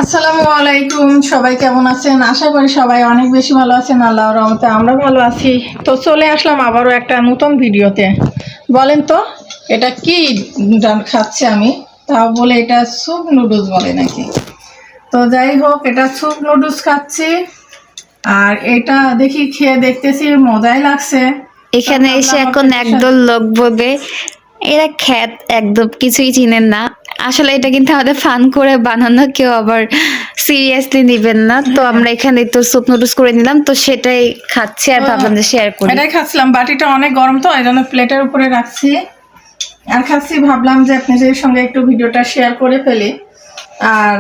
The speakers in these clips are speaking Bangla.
আসসালামু আলাইকুম, সবাই কেমন আছেন? আশা করি সবাই অনেক বেশি ভালো আছেন। আল্লাহর রহমতে আমরা ভালো আছি। তো চলে আসলাম আবারও একটা নতুন ভিডিওতে। বলেন তো এটা কি খাচ্ছে আমি? তাও বলে এটা স্যুপ নুডলস বলে নাকি? তো যাই হোক, এটা স্যুপ নুডলস খাচ্ছি। আর এটা দেখি খেয়ে দেখতেছি মজাই লাগছে। এখানে এসে এখন একদল লোক বলবে এরা খ্যাত একদম কিছুই চিনেন না। আসলে এটা কিন্তু আমাদের ফান করে বানানো, কেউ আবার সিরিয়াসলি নিবেন না। তো আমরা এখানে তো স্যুপ নুডলস করে নিলাম, তো সেটাই খাচ্ছি আর ভাবলাম যে শেয়ার করি। এটাই খাচ্ছিলাম, বাটিটা অনেক গরম তো এই জন্য প্লেটের উপরে রাখছি আর খাচ্ছি। ভাবলাম যে আপনাদের সঙ্গে একটু ভিডিওটা শেয়ার করে ফেলি। আর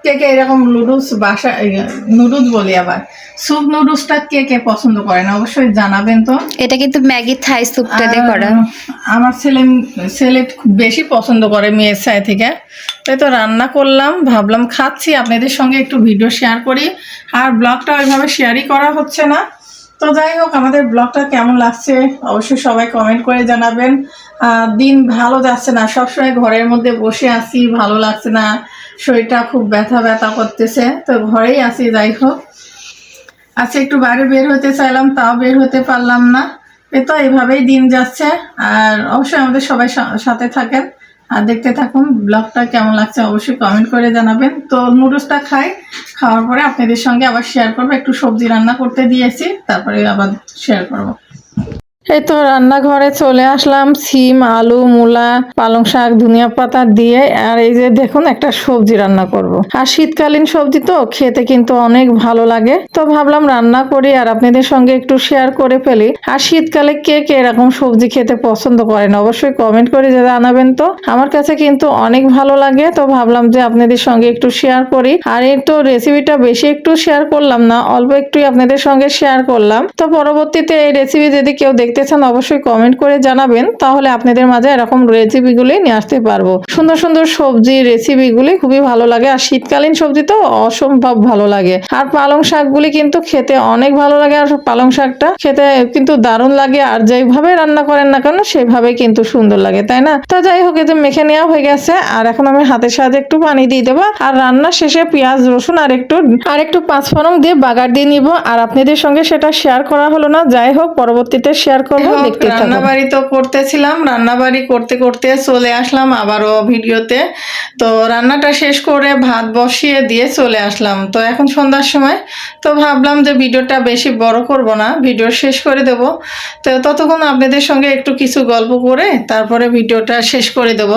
কে কে এরকম নুডলস বলি আবার স্যুপ নুডলসটা কে কে পছন্দ করেন অবশ্যই জানাবেন। তো এটা কিন্তু ম্যাগি থাই স্যুপটা দিয়ে করা। আমার ছেলে খুব বেশি পছন্দ করে মেয়ের সাই থেকে, তাই তো রান্না করলাম। ভাবলাম খাচ্ছি আপনাদের সঙ্গে একটু ভিডিও শেয়ার করি। আর ব্লগটা ওইভাবে শেয়ারই করা হচ্ছে না। তো যাই হোক, আমাদের ব্লগটা কেমন লাগছে অবশ্যই সবাই কমেন্ট করে জানাবেন। দিন ভালো যাচ্ছে না, সবসময় ঘরের মধ্যে বসে আছি, ভালো লাগছে না, শরীরটা খুব ব্যথা ব্যথা করতেছে। তো ঘরেই আছি। যাই হোক, আচ্ছা একটু বাইরে বের হতে চাইলাম, তাও বের হতে পারলাম না। তো এইভাবেই দিন যাচ্ছে। আর অবশ্যই আমাদের সবাই সাথে থাকেন আর দেখতে থাকুন। ব্লগটা কেমন লাগছে অবশ্যই কমেন্ট করে জানাবেন। তো নুডলসটা খাওয়ার পরে আপনাদের সঙ্গে আবার শেয়ার করবো। একটু সবজি রান্না করতে দিয়েছি, তারপরে আবার শেয়ার করবো। এই তো রান্নাঘরে চলে আসলাম। সিম, আলু, মূলা, পালং শাক, ধনিয়া পাতা দিয়ে আর এই যে দেখুন একটা সবজি রান্না করব। আর শীতকালীন সবজি তো খেতে কিন্তু অনেক ভালো লাগে। তো ভাবলাম রান্না করি আর আপনাদের সঙ্গে একটু শেয়ার করে ফেলি। আর শীতকালে কে কে এরকম সবজি খেতে পছন্দ করেন অবশ্যই কমেন্ট করে জানাবেন। তো আমার কাছে কিন্তু অনেক ভালো লাগে। তো ভাবলাম যে আপনাদের সঙ্গে একটু শেয়ার করি। আর এই তো রেসিপিটা বেশি একটু শেয়ার করলাম না, অল্প একটুই আপনাদের সঙ্গে শেয়ার করলাম। তো পরবর্তীতে এই রেসিপি যদি কেউ দেখতেছেন অবশ্যই কমেন্ট করে জানাবেন, তাহলে আপনাদের মাঝে এরকম রেসিপিগুলি নিয়ে আসতে পারবো। সুন্দর সুন্দর সবজি রেসিপিগুলি খুবই ভালো লাগে। আর শীতকালীন সবজি তো অসম্ভব ভালো লাগে। আর পালং শাকগুলি কিন্তু খেতে অনেক ভালো লাগে। আর পালং শাকটা খেতে কিন্তু দারুণ লাগে। আর যেভাবে রান্না করেন না কেন সেভাবে কিন্তু সুন্দর লাগে, তাই না? তো যাই হোক, এই যে মেখে নেওয়া হয়ে গেছে। আর এখন আমি হাতের সাহায্যে একটু পানি দিয়ে দেবো। আর রান্না শেষে পেঁয়াজ, রসুন আর একটু পাঁচফোড়ন দিয়ে বাগার দিয়ে নিব। আর আপনাদের সঙ্গে সেটা শেয়ার করা হলো না, যাই হোক পরবর্তীতে শেয়ার করবো। দেখতে থাকুন। রান্নাবাড়ি তো করতেছিলাম, রান্নাবাড়ি করতে করতে চলে আসলাম আবারও ভিডিওতে। তো রান্নাটা শেষ করে ভাত বসিয়ে দিয়ে চলে আসলাম। তো এখন সন্ধ্যার সময়, তো ভাবলাম যে ভিডিওটা বেশি বড় করব না, ভিডিও শেষ করে দেব। তো ততক্ষণ আপনাদের সঙ্গে একটু কিছু গল্প করে তারপরে ভিডিওটা শেষ করে দেব।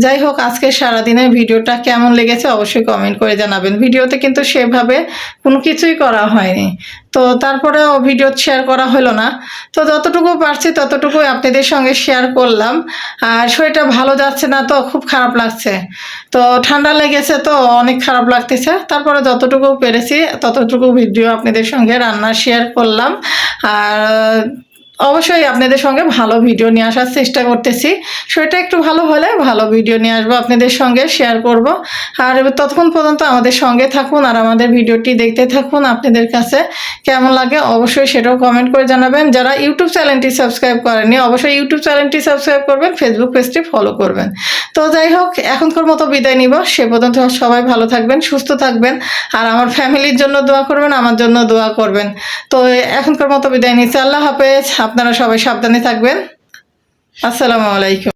যাই হোক, আজকে সারাদিনের ভিডিওটা কেমন লেগেছে অবশ্যই কমেন্ট করে জানাবেন। ভিডিওতে কিন্তু সেভাবে কোনো কিছুই করা হয়নি, তো তারপরেও ভিডিও শেয়ার করা হলো না। তো যতটুকু পারছি ততটুকুই আপনাদের সঙ্গে শেয়ার করলাম। আর শরীরটা ভালো যাচ্ছে না, তো খুব খারাপ লাগছে। তো ঠান্ডা লেগেছে, তো অনেক খারাপ লাগতেছে। তারপরে যতটুকু পেরেছি ততটুকু ভিডিও আপনাদের সঙ্গে রান্না শেয়ার করলাম। আর অবশ্যই আপনাদের সঙ্গে ভালো ভিডিও নিয়ে আসার চেষ্টা করতেছি। শরীরটা একটু ভালো হলে ভালো ভিডিও নিয়ে আসবো, আপনাদের সঙ্গে শেয়ার করব। আর ততক্ষণ পর্যন্ত আমাদের সঙ্গে থাকুন আর আমাদের ভিডিওটি দেখতে থাকুন। আপনাদের কাছে কেমন লাগে অবশ্যই সেটাও কমেন্ট করে জানাবেন। যারা ইউটিউব চ্যানেলটি সাবস্ক্রাইব করেননি অবশ্যই ইউটিউব চ্যানেলটি সাবস্ক্রাইব করবেন, ফেসবুক পেজটি ফলো করবেন। তো যাই হোক, এখনকার মতো বিদায় নিব। সে পর্যন্ত সবাই ভালো থাকবেন, সুস্থ থাকবেন। আর আমার ফ্যামিলির জন্য দোয়া করবেন, আমার জন্য দোয়া করবেন। তো এখনকার মতো বিদায় নিচ্ছি। আল্লাহ হাফেজ। আপনারা সবাই সাবধানে থাকবেন। আসসালামু আলাইকুম।